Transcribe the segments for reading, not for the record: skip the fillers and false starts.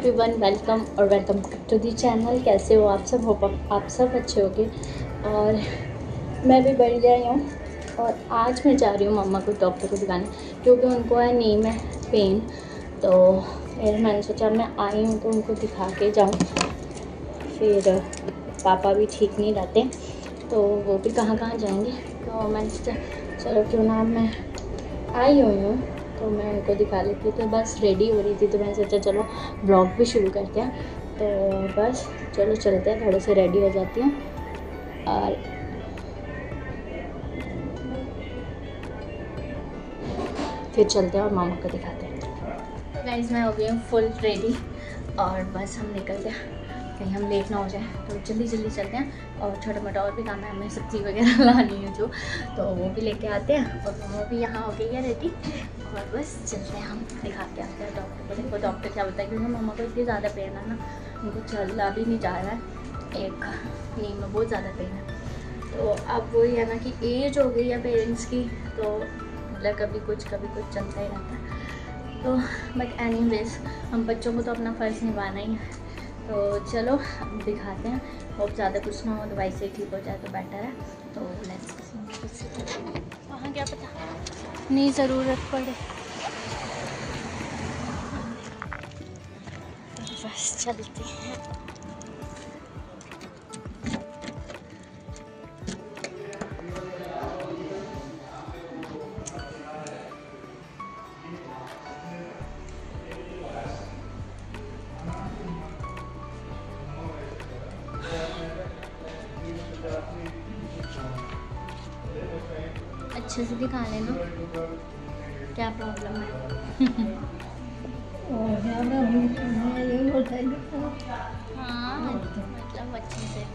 Everyone, welcome और welcome to the channel. कैसे हो आप सब? होप आप सब अच्छे होंगे और मैं भी बढ़िया ही हूँ। और आज मैं जा रही हूँ मम्मा को डॉक्टर को दिखाने, क्योंकि उनको है नी में पेन। तो फिर मैंने सोचा मैं आई हूँ तो उनको दिखा के जाऊँ। फिर पापा भी ठीक नहीं रहते तो वो भी कहाँ कहाँ जाएंगे, तो मैंने सोचा चलो क्यों ना मैं आई हुई हूँ तो मैं उनको दिखा लेती हूँ। तो बस रेडी हो रही थी तो मैंने सोचा चलो ब्लॉग भी शुरू करते हैं। तो बस चलो चलते हैं, थोड़े से रेडी हो जाती हूँ और फिर चलते हैं और मामा को दिखाते हैं। गाइस मैं हो गई हूँ फुल रेडी और बस हम निकलते हैं, कहीं हम लेट ना हो जाए। तो जल्दी जल्दी चलते हैं और छोटा मोटा और भी काम है, हमें सब्ज़ी वगैरह लानी है जो, तो वो भी लेके आते हैं। और वो भी यहाँ हो गई है रेडी और बस चलते हैं, हम दिखा के आते हैं डॉक्टर को। देखो डॉक्टर क्या बताया, क्योंकि मम्मा को इतनी ज़्यादा पेन है ना, उनको चला भी नहीं जा रहा है, एक नी में बहुत ज़्यादा पेन है। तो अब वही है ना कि एज हो गई है पेरेंट्स की, तो मतलब कभी कुछ चलता ही रहता है। तो बट एनीवेज हम बच्चों को तो अपना फ़र्ज़ निभाना ही है। तो चलो अब दिखाते हैं, होप ज़्यादा कुछ ना हो, दवाई से ठीक हो जाए तो बेटर है। तो लेट्स वहाँ क्या पता नहीं ज़रूरत पड़े, तो बस चलते हैं। अच्छे से दिखा लेना क्या प्रॉब्लम है। हाँ मतलब अच्छे से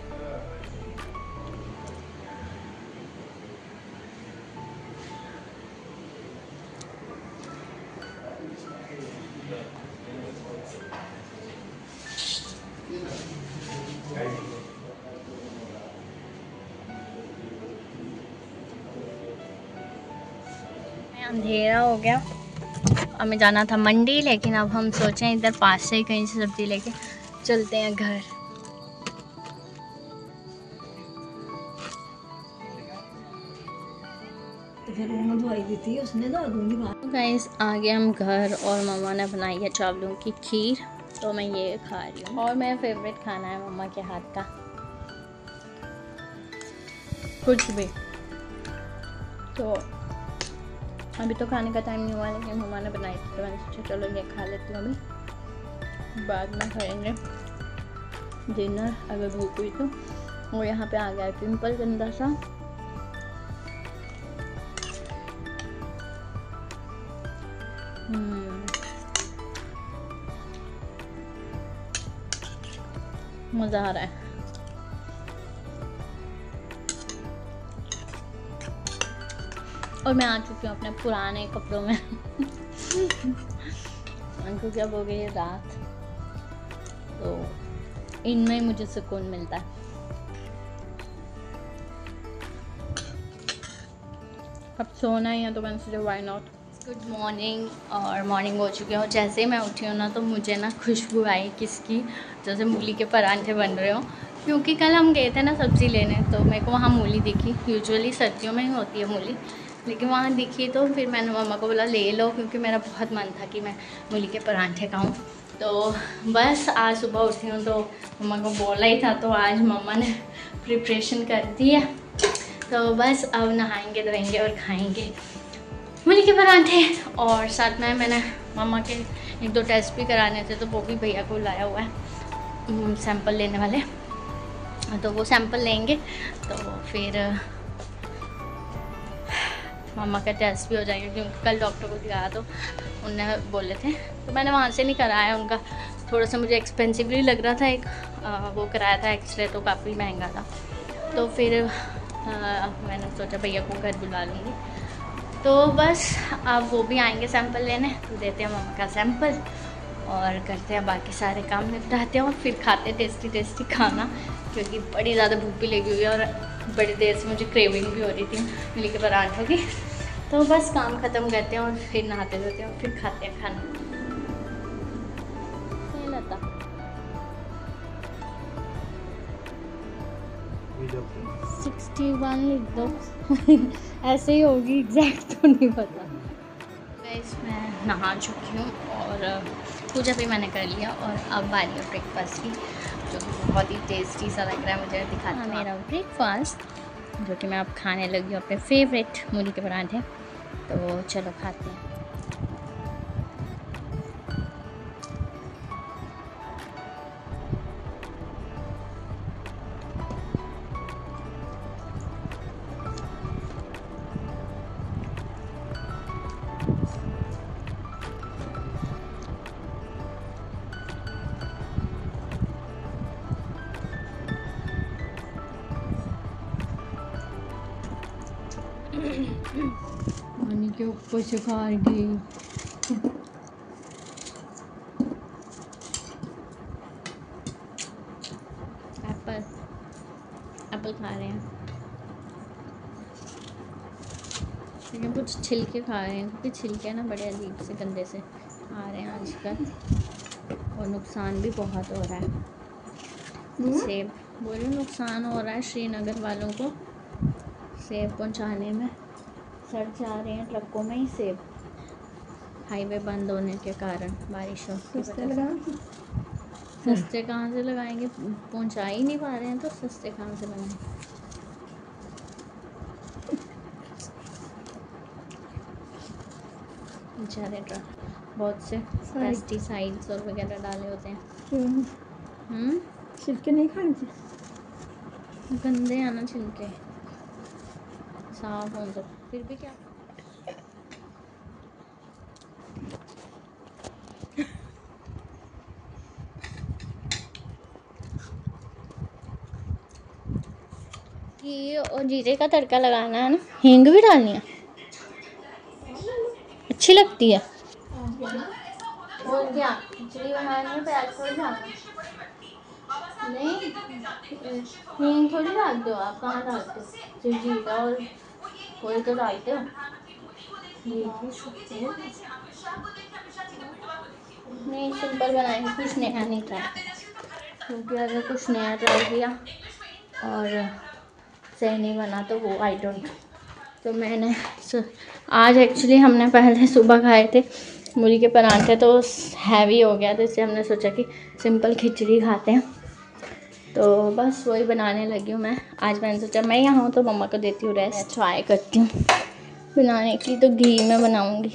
अंधेरा हो गया। हमें जाना था मंडी, लेकिन अब हम सोचें इधर पास से ही कहीं से सब्जी लेके चलते हैं घर। तो गाइस आ गए हम घर और मम्मा ने बनाई है चावलों की खीर, तो मैं ये खा रही हूँ। और मेरा फेवरेट खाना है मम्मा के हाथ का, कुछ भी। तो अभी तो खाने का टाइम नहीं हुआ, लेकिन मम्मा ने बनाई थी तो मैंने सोचा चलो ये खा लेती हूँ। अभी बाद में खाएंगे डिनर अगर भूख हुई तो। वो यहाँ पे आ गया है पिंपल गंदा सा। मज़ा आ रहा है। और मैं आ चुकी हूँ अपने पुराने कपड़ों में क्योंकि अब हो गई है रात, तो इनमें ही मुझे सुकून मिलता है। अब सोना ही है तो मैंने सोचा व्हाई नॉट। गुड मॉर्निंग, और मॉर्निंग हो चुकी है। और जैसे ही मैं उठी हूँ ना तो मुझे ना खुशबू आई किसकी, जैसे मूली के परांठे बन रहे हो। क्योंकि कल हम गए थे ना सब्ज़ी लेने, तो मेरे को वहाँ मूली दिखी। यूजुअली सर्दियों में ही होती है मूली, लेकिन वहाँ दिखी तो फिर मैंने मम्मा को बोला ले लो, क्योंकि मेरा बहुत मन था कि मैं मूली के परांठे खाऊं। तो बस आज सुबह उठी हूँ तो मम्मा को बोला ही था, तो आज मम्मा ने प्रिपरेशन कर दी है। तो बस अब नहाएंगे धोएंगे और खाएंगे मूली के परांठे। और साथ में मैंने मम्मा के 1-2 टेस्ट भी कराने थे, तो वो भी भैया को लाया हुआ है सैंपल लेने वाले, तो वो सैंपल लेंगे तो फिर मम्मा का टेस्ट भी हो जाएगा। क्योंकि कल डॉक्टर को दिखाया तो उन्होंने बोले थे, तो मैंने वहाँ से नहीं कराया। उनका थोड़ा सा मुझे एक्सपेंसिवली लग रहा था, एक वो कराया था एक्सरे, तो काफ़ी महंगा था। तो फिर मैंने सोचा भैया को घर बुला लूँगी। तो बस अब वो भी आएंगे सैंपल लेने, तो देते हैं मम्मा का सैंपल और करते हैं बाकी सारे काम निपटाते हैं और फिर खाते टेस्टी टेस्टी खाना, क्योंकि बड़ी ज़्यादा भूख भी लगी हुई है और बड़ी देर से मुझे क्रेविंग भी हो रही थी मूली के परांठों की। तो बस काम ख़त्म करते हैं और फिर नहाते धोते हैं और फिर खाते हैं खाना। नहीं लगता 61 लिख दो। ऐसे ही होगी, एग्जैक्ट तो नहीं पता। गाइस मैं नहा चुकी हूँ और पूजा भी मैंने कर लिया और अब बारी है ब्रेकफास्ट की, जो कि बहुत ही टेस्टी सा लग रहा है मुझे दिखाना। मेरा ब्रेकफास्ट जो कि मैं अब खाने लगी हूँ, अपने फेवरेट मूली के पराठे। तो चलो खाते हैं। पानी के ऊपर से खा गई। एप्पल खा रहे हैं, लेकिन कुछ छिलके खा रहे हैं क्योंकि छिलके ना बड़े अजीब से गंदे से आ रहे हैं आजकल, और नुकसान भी बहुत हो रहा है। सेब बोलो नुकसान हो रहा है श्रीनगर वालों को, सेब पहुंचाने में सड़ जा रहे हैं ट्रकों में ही सेब, हाईवे बंद होने के कारण बारिशों की वजह से। सस्ते कहाँ से लगाएंगे, पहुंचा ही नहीं पा रहे हैं तो सस्ते कहाँ से लगाएंगे। बेचारे ट्रक बहुत से पेस्टिसाइड्स और वगैरह डाले होते हैं। छिलके नहीं खाने थे, गंदे हैं ना छिलके, साफ हो तो फिर भी क्या। ये और जीरे का तड़का लगाना है ना, हींग भी डालनी है, अच्छी लगती है। और क्या खिचड़ी बनानी है, प्याज थोड़ी डालना, नहीं हींग थोड़ी डालते हो आप, कहाँ डालते हो, सिर्फ जीरा और कोई तो डालते हो। नहीं सिंपल बनाएंगे, कुछ नया नहीं ट्राई, क्योंकि अगर कुछ नया ट्राई किया और सही नहीं बना तो वो आई डोंट। तो मैंने आज एक्चुअली हमने पहले सुबह खाए थे मूली के पराठे, तो हैवी हो गया, तो इसलिए हमने सोचा कि सिंपल खिचड़ी खाते हैं, तो बस वही बनाने लगी हूँ मैं। आज मैंने सोचा मैं यहाँ हूँ तो मम्मा को देती हूँ रेस्ट, ट्राई करती हूँ बनाने की। तो घी में बनाऊँगी,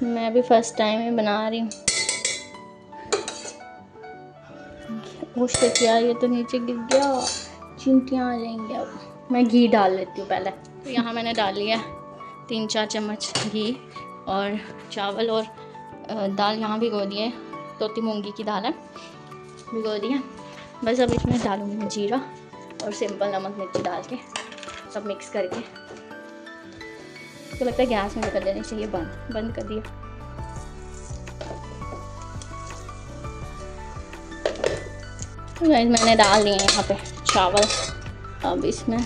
मैं भी फर्स्ट टाइम ही बना रही हूँ। होश तो किया, ये तो नीचे गिर गया, चींटियाँ आ जाएंगी। अब मैं घी डाल लेती हूँ पहले। तो यहाँ मैंने डाल लिया 3-4 चम्मच घी, और चावल और दाल यहाँ भिगो दिए, तोती मूंगी की दाल है, भिगो दिया। बस अब इसमें डालूंगी मैं जीरा और सिंपल नमक मिर्ची डाल के सब मिक्स करके। तो लगता है गैस में कर देनी चाहिए, बंद कर दिया। तो मैंने डाल दिए यहाँ पे चावल, अब इसमें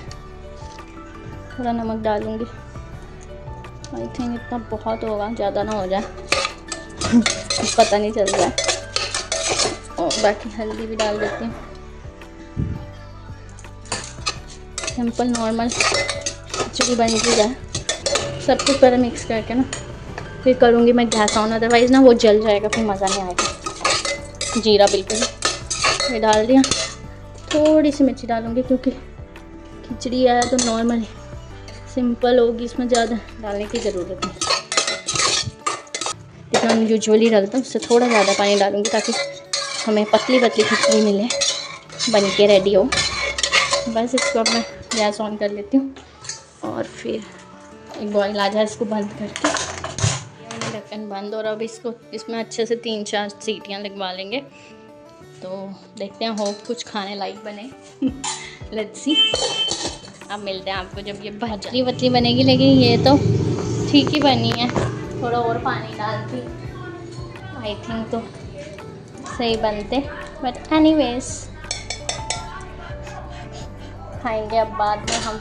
थोड़ा नमक डालूंगी, आई थिंक इतना बहुत होगा, ज़्यादा ना हो जाए पता नहीं चल रहा है। और बाकी हल्दी भी डाल देती हूँ, सिंपल नॉर्मल खिचड़ी बन के जाए। सब कुछ पहले मिक्स करके ना फिर करूँगी मैं गैस ऑन, अदरवाइज़ ना वो जल जाएगा, फिर मज़ा नहीं आएगा। जीरा बिल्कुल ये डाल दिया, थोड़ी सी मिर्ची डालूँगी क्योंकि खिचड़ी है तो नॉर्मल सिंपल होगी, इसमें ज़्यादा डालने की ज़रूरत नहीं। जितना यूजुअली डालता हूँ उससे थोड़ा ज़्यादा पानी डालूँगी ताकि हमें पतली पतली खिचड़ी मिले, बन के रेडी हो। बस इसको अब मैं गैस ऑन कर लेती हूँ और फिर एक बॉईल आ जाए इसको बंद करके, ढक्कन बंद। और अब इसको इसमें अच्छे से 3-4 सीटियाँ लगवा लेंगे, तो देखते हैं होप कुछ खाने लायक बने। Let's see. अब मिलते हैं आपको जब ये पतली पतली बनेगी, लेकिन ये तो ठीक ही बनी है, थोड़ा और पानी डालती आई थिंक तो सही बनते, बट एनीवेज खाएंगे अब बाद में हम।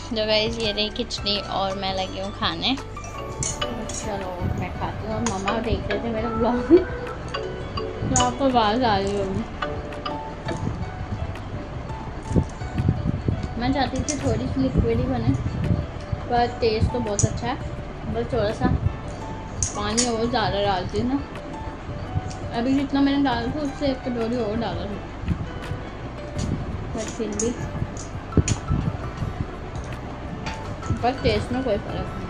जो गाइस ये रही खिचड़ी और मैं लगी हूँ खाने। चलो मैं खाती हूँ, मम्मा देख रहे थे मेरे ब्लॉग में, मैं आपको बाहर आ रही हूँ। मैं चाहती थी थोड़ी सी लिक्विड ही बने, पर टेस्ट तो बहुत अच्छा है। बस थोड़ा सा पानी और ज़्यादा डालती ना, अभी जितना मैंने डाला था उससे 1 कटोरी और डाला था, पर फिर भी बस टेस्ट में कोई फ़र्क नहीं।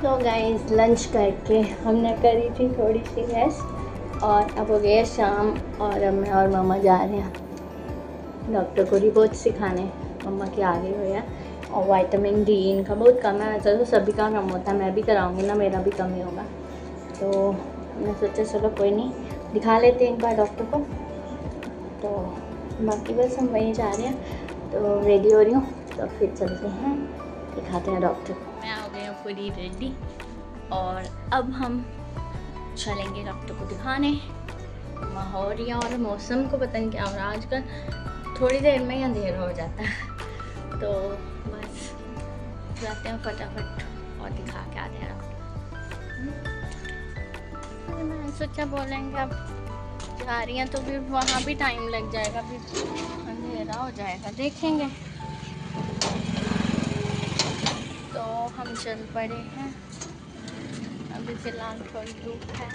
तो गाइस लंच करके हमने करी थी थोड़ी सी रेस्ट और अब हो गया शाम और अब मैं और मामा जा रहे हैं डॉक्टर को रिपोर्ट सिखाने। मम्मा की आ गई हो है और विटामिन डी इनका बहुत कम है। वैसे तो सभी का कम होता है, मैं भी कराऊंगी ना, मेरा भी कम ही होगा। तो मैंने सोचा चलो कोई नहीं, दिखा लेते हैं एक बार डॉक्टर को। तो बाकी बस हम वहीं जा रहे हैं, तो रेडी हो रही हूँ, तो फिर चलते हैं दिखाते हैं डॉक्टर को। मैं आ गई हूँ पूरी रेडी और अब हम चलेंगे डॉक्टर को दिखाने। माहौल और मौसम को पता नहीं क्या हो रहा है आजकल, थोड़ी देर में ही अंधेरा हो जाता है। तो बस जाते हैं फटाफट और दिखा के आते हैं। मैं सोचा बोलेंगे अब जा रही हैं तो फिर वहाँ भी टाइम लग जाएगा, फिर अंधेरा हो जाएगा, देखेंगे। तो हम चल पड़े हैं, अभी फ़िलहाल थोड़ी धूप है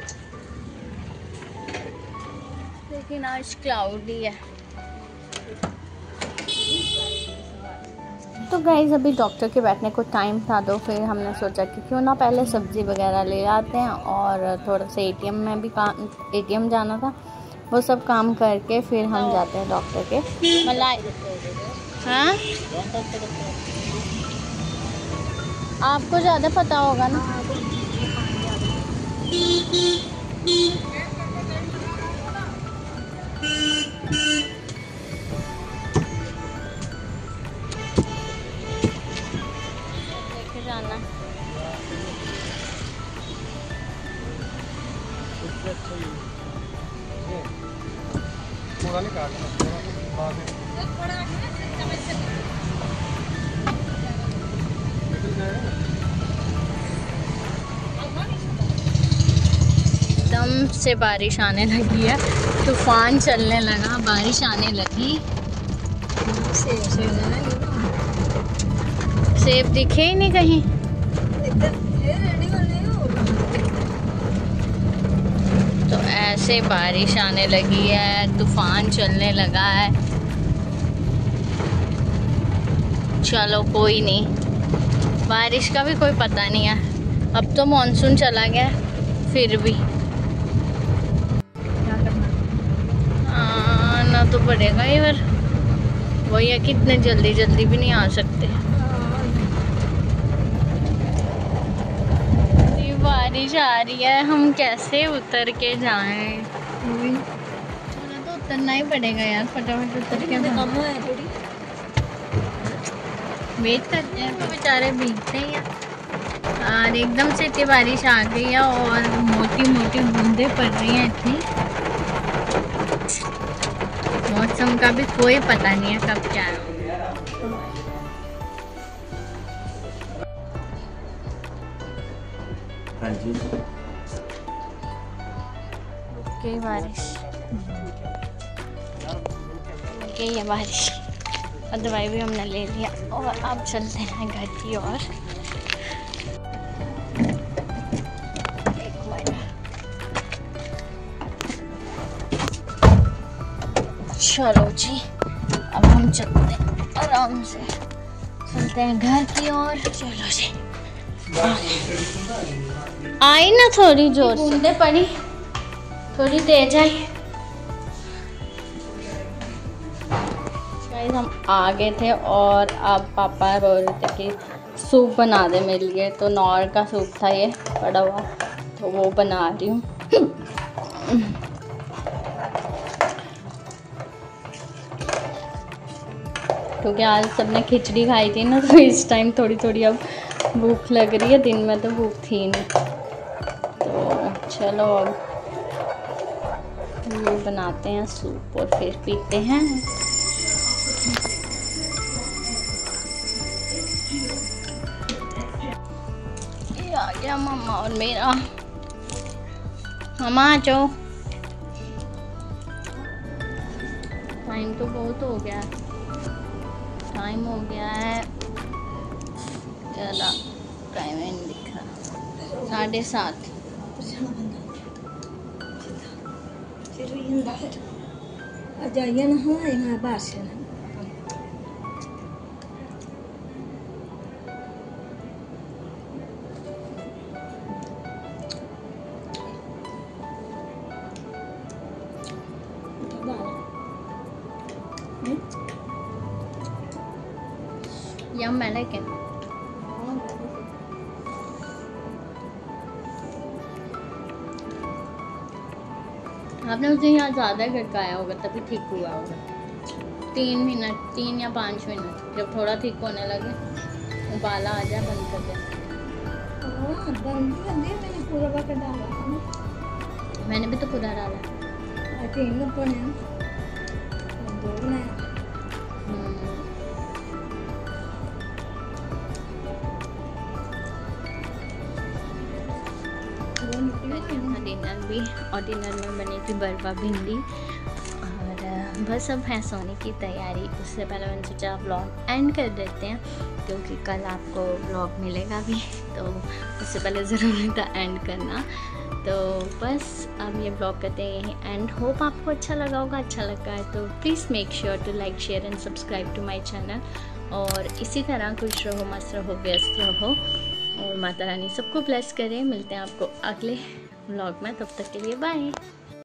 लेकिन आज क्लाउडी है। तो गाइस अभी डॉक्टर के बैठने को टाइम था, तो फिर हमने सोचा कि क्यों ना पहले सब्ज़ी वगैरह ले आते हैं और थोड़ा सा एटीएम में भी एटीएम जाना था, वो सब काम करके फिर हम जाते हैं डॉक्टर के। मलाई हाँ आपको ज़्यादा पता होगा ना। लेके जाना एकदम से बारिश आने लगी है, तूफान चलने लगा, बारिश आने लगी। सेब दिखे ही नहीं कहीं। तो ऐसे बारिश आने लगी है, तूफान चलने लगा है। चलो कोई नहीं, बारिश का भी कोई पता नहीं है, अब तो मॉनसून चला गया फिर भी आना तो पड़ेगा ही। फिर वही है कि इतने जल्दी जल्दी भी नहीं आ सकते। ये बारिश आ रही है, हम कैसे उतर के जाएं? तो उतरना ही पड़ेगा यार, फटाफट उतर के वेट करते हैं। तो बेचारे भीगते ही हैं और एकदम से इतनी बारिश आ गई है और मोटी मोटी बूंदें पड़ रही हैं इतनी। मौसम का भी कोई पता नहीं है कब क्या है। हाँ जी ओके बारिश ओके ये बारिश और दवाई भी हमने ले लिया और अब चलते हैं घर की ओर। चलो जी अब हम चलते हैं, आराम से चलते हैं घर की ओर। चलो जी आई ना, थोड़ी जोर से पड़ी, थोड़ी तेज आई। हम आ गए थे और अब पापा बोल रहे थे कि सूप बना दे मेरे लिए, तो नौर का सूप था ये पड़ा हुआ, तो वो बना रही हूँ। क्योंकि आज सबने खिचड़ी खाई थी ना, तो इस टाइम थोड़ी थोड़ी अब भूख लग रही है, दिन में तो भूख थी नहीं। तो चलो अब ये बनाते हैं सूप और फिर पीते हैं। आ गया मामा और मेरा। मामा आ जाओ, टाइम तो बहुत हो गया, टाइम हो गया है ज़्यादा, टाइम नहीं दिख रहा, 7:30। जाइए ना हमारे बाहर से ना यम है लेकिन आपने उसे यहाँ ज़्यादा गड़काया होगा तभी ठीक हुआ होगा। 3 या 5 मिनट, जब थोड़ा ठीक होने लगे उबाला आ जाए बंद कर दे। बंद कर दिया मैंने, पूरा बार डाला था ना। मैंने भी तो पूरा डाला। 3 कप हैं, 2 बनाया। डिनर भी, और डिनर में बनी थी बरवा भिंडी, और बस अब है सोने की तैयारी। उससे पहले मैंने सोचा व्लॉग एंड कर देते हैं क्योंकि कल आपको व्लॉग मिलेगा भी, तो उससे पहले ज़रूरी था एंड करना। तो बस अब ये व्लॉग करते हैं यहीं एंड। होप आपको अच्छा लगा होगा, अच्छा लगा है तो please make sure to like share and subscribe to my channel. और इसी तरह खुश रहो, मस्त रहो, व्यस्त रहो, और माता रानी सबको ब्लेस करे। मिलते हैं आपको अगले व्लॉग में, तब तक के लिए बाय।